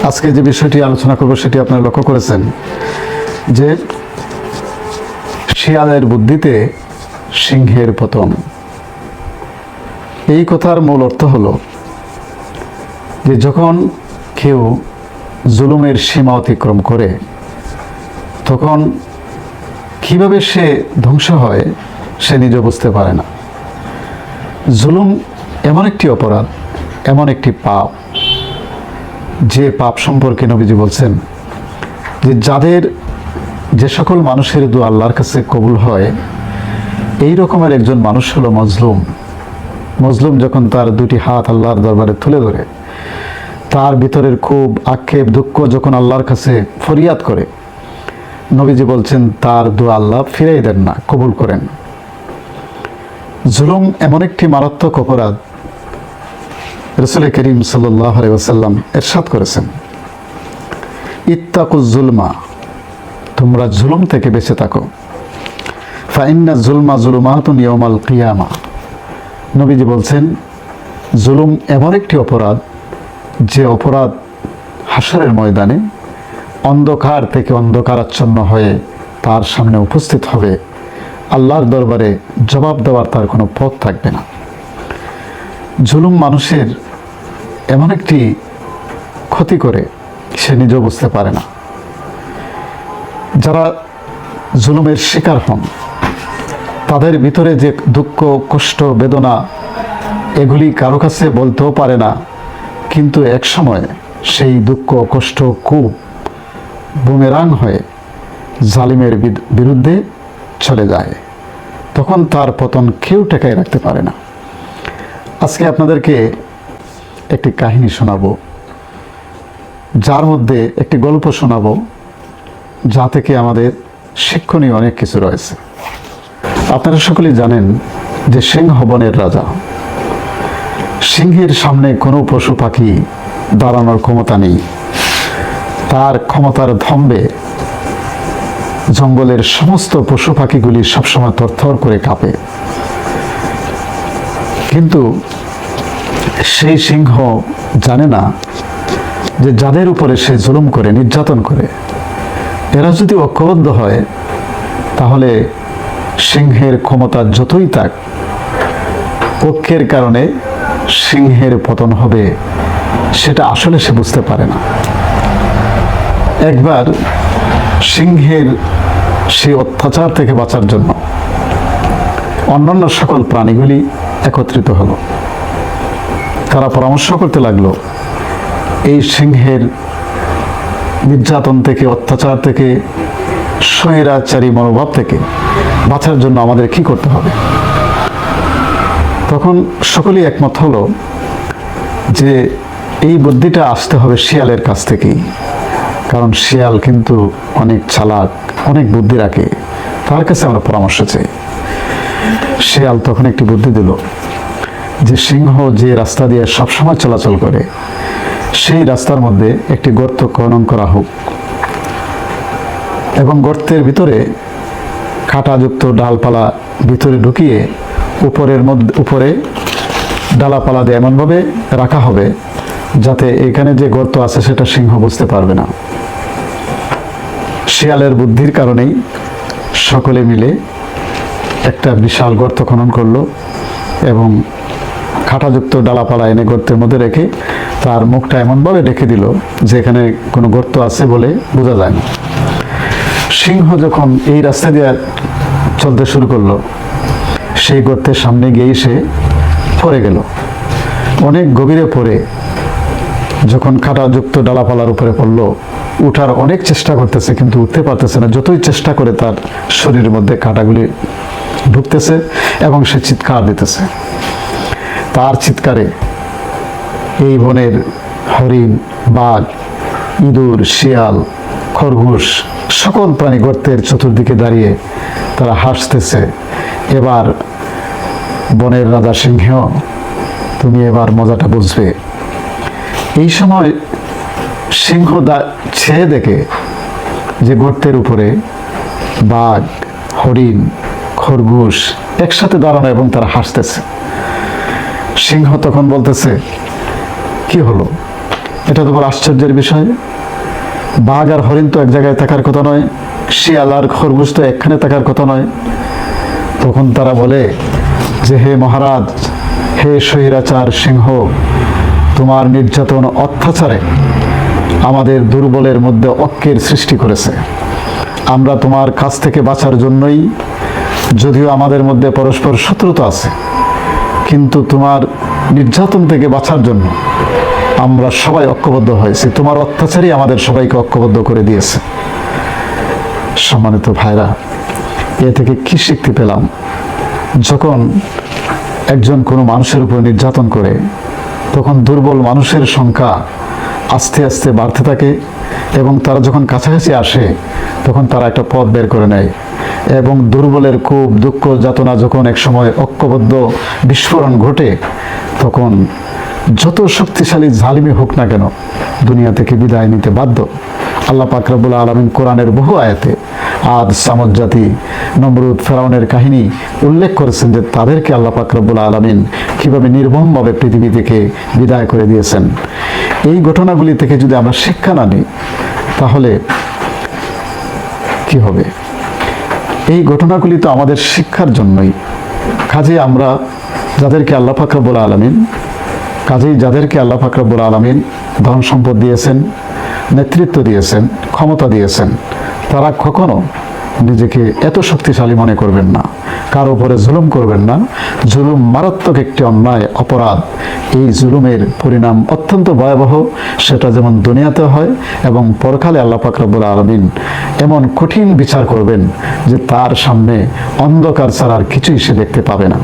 আজকে যে বিষয়টি আলোচনা করব সেটি আপনারা লক্ষ্য করেছেন যে শিয়ালের বুদ্ধিতে সিংহের পতন। এই কথার মূল অর্থ হলো যে যখন কেউ জুলুমের সীমা অতিক্রম করে তখন কিভাবে সে ধ্বংস হয় সে নিজে বুঝতে পারে না। জুলুম এমন একটি অপরাধ, এমন একটি পাপ, যে পাপ সম্পর্কে নবীজি বলছেন যে যে সকল মানুষের দোয়া আল্লাহর কাছে কবুল হয় এই রকমের একজন মানুষ হলো মজলুম। মজলুম যখন তার দুটি হাত আল্লাহর দরবারে তুলে ধরে তার ভিতরের খুব আক্ষেপ দুঃখ যখন আল্লাহর কাছে ফরিয়াদ করে, নবীজি বলছেন তার দোয়া আল্লাহ ফিরাই দেন না, কবুল করেন। জুলুম এমন একটি মারাত্মক অপরাধ, রাসূল করিম সাল্লাল্লাহু আলাইহি ওয়াসাল্লাম ইরশাদ করেছেন, ইত্তাকুজ জুলমা, তোমরা জুলুম থেকে বেঁচে থাকো। ফাইন্না জুলমা জুলুমাতুন ইয়াউমাল কিয়ামা। নবীজি বলছেন জুলুম এমন একটি অপরাধ যে অপরাধ হাসরের ময়দানে অন্ধকার থেকে অন্ধকারাচ্ছন্ন হয়ে তার সামনে উপস্থিত হবে। আল্লাহর দরবারে জবাব দেওয়ার তার কোনো পথ থাকবে না। জুলুম মানুষের এমন একটি ক্ষতি করে সে নিজেও বুঝতে পারে না। যারা জুলুমের শিকার হন তাদের ভিতরে যে দুঃখ, কষ্ট, বেদনা এগুলি কারো কাছে বলতেও পারে না, কিন্তু এক সময় সেই দুঃখ, কষ্ট, খুব বুমেরাং হয়ে জালিমের বিরুদ্ধে চলে যায়। তখন তার পতন কেউ ঠেকাই রাখতে পারে না। আজকে আপনাদেরকে একটি কাহিনী শোনাবো, যার মধ্যে একটি গল্প শোনাবো যা থেকে আমাদের শিক্ষণীয় অনেক কিছু রয়েছে। আপনারা সকলেই জানেন যে সিংহ বনের রাজা। সিংহের সামনে কোনো পশু পাখি দাঁড়ানোর ক্ষমতা নেই। তার ক্ষমতার ধম্বে জঙ্গলের সমস্ত পশু পাখিগুলি সবসময় থরথর করে কাঁপে। কিন্তু সেই সিংহ জানে না যে যাদের উপরে সে জুলুম করে, নির্যাতন করে, এরা যদি ঐক্যবদ্ধ হয় তাহলে সিংহের ক্ষমতা যতই থাক, ঐক্যের কারণে সিংহের পতন হবে সেটা আসলে সে বুঝতে পারে না। একবার সিংহের সেই অত্যাচার থেকে বাঁচার জন্য অন্যান্য সকল প্রাণীগুলি একত্রিত হলো। তারা পরামর্শ করতে লাগলো এই সিংহের নির্যাতন থেকে, অত্যাচার থেকে, স্বৈরাচারী মনোভাব থেকে বাঁচার জন্য আমাদের কি করতে হবে। তখন সকলেই একমত হলো যে এই বুদ্ধিটা আসতে হবে শিয়ালের কাছ থেকেই, কারণ শিয়াল কিন্তু অনেক চালাক, অনেক বুদ্ধি রাখে, তার কাছে আমরা পরামর্শ চাই। শিয়াল তখন একটি বুদ্ধি দিল যে সিংহ যে রাস্তা দিয়ে সবসময় চলাচল করে সেই রাস্তার মধ্যে একটি গর্ত খনন করা হোক এবং গর্তের ভিতরে কাঁটাযুক্ত ডালপালা ভিতরে ঢুকিয়ে উপরে ডালাপালা দিয়ে এমনভাবে রাখা হবে যাতে এখানে যে গর্ত আছে সেটা সিংহ বুঝতে পারবে না। শিয়ালের বুদ্ধির কারণেই সকলে মিলে একটা বিশাল গর্ত খনন করলো এবং কাঁটাযুক্ত ডালাপালা এনে গর্তের মধ্যে রেখে তার মুখটা এমনভাবে ঢেকে দিল যে এখানে কোনো গর্ত আছে বলে বোঝা যায় না। সিংহ যখন এই রাস্তা দিয়ে চলতে শুরু করলো সেই গর্তের সামনে গিয়েই সে পড়ে গেল। অনেক গভীরে পড়ে যখন কাঁটাযুক্ত ডালাপালার উপরে পড়লো, উঠার অনেক চেষ্টা করতেছে কিন্তু উঠতে পারতেছে না। যতই চেষ্টা করে তার শরীরের মধ্যে কাঁটাগুলি ঢুকতেছে এবং সে চিৎকার দিতেছে। তার চিৎকারে এই বনের হরিণ, বাঘ, ইঁদুর, শিয়াল, খরগোশ সকল প্রাণী গর্তের চতুর্দিকে দাঁড়িয়ে তারা হাসতেছে। এবার বনের রাজা সিংহ, তুমি এবার মজাটা বুঝবে। এই সময় সিংহ ছেয়ে দেখে যে গর্তের উপরে বাঘ, হরিণ, খরগোশ একসাথে দাঁড়ানো এবং তারা হাসতেছে। সিংহ তখন বলতেছে, কি হলো, এটা তো বড় আশ্চর্যের বিষয়। বাঘ আর হরিণ তো এক জায়গায় থাকার কথা নয়, শিয়াল আর খরগোশ তো একখানে থাকার কথা নয়। তখন তারা বলে যে হে মহারাজ, হে স্বৈরাচার সিংহ, তোমার নির্যাতন অত্যাচারে আমাদের দুর্বলের মধ্যে ঐক্যের সৃষ্টি করেছে। আমরা তোমার কাছ থেকে বাঁচার জন্যই, যদিও আমাদের মধ্যে পরস্পর শত্রুতা আছে, কিন্তু তোমার নির্যাতন থেকে বাঁচার জন্য আমরা সবাই ঐক্যবদ্ধ হয়েছি। তোমার অত্যাচারই আমাদের সবাইকে ঐক্যবদ্ধ করে দিয়েছে। সম্মানিত ভাইরা, এ থেকে কি শিখতে পেলাম? যখন একজন কোনো মানুষের উপর নির্যাতন করে, তখন দুর্বল মানুষের সংখ্যা আস্তে আস্তে বাড়তে থাকে, এবং তারা যখন কাছাকাছি আসে তখন তারা একটা পথ বের করে নেয়, এবং দুর্বলের খুব দুঃখ যাতনা যখন এক সময় ঐক্যবদ্ধ বিস্ফোরণ ঘটে, তখন যত শক্তিশালী জালিমি হোক না কেন দুনিয়া থেকে বিদায় নিতে বাধ্য। আল্লাহ পাক রব্বুল আলামিন কোরআনের বহু আয়াতে আদ সামুদ জাতি, নমরুদ, ফেরাউনের কাহিনী উল্লেখ করেছেন যে তাদেরকে আল্লাহ পাক রব্বুল আলামিন কিভাবে নির্মমভাবে পৃথিবী থেকে বিদায় করে দিয়েছেন। এই ঘটনাগুলি থেকে যদি আমরা শিক্ষা না নিই তাহলে কি হবে? এই ঘটনাগুলি তো আমাদের শিক্ষার জন্যই। কাজে আমরা যাদেরকে আল্লাহ পাক রব্বুল আলামিন ধন সম্পদ দিয়েছেন, নেতৃত্ব দিয়েছেন, ক্ষমতা দিয়েছেন, তারা কখনো নিজেকে এত শক্তিশালী মনে করবেন না, কারো উপরে জুলুম করবেন না। জুলুম মারাত্মক একটি অন্যায়, অপরাধ। এই জুলুমের পরিণাম অত্যন্ত ভয়াবহ, সেটা যেমন দুনিয়াতে হয় এবং পরকালে আল্লাহ পাক রব্বুল আলামিন এমন কঠিন বিচার করবেন যে তার সামনে অন্ধকার ছাড়া আর কিছুই সে দেখতে পাবে না।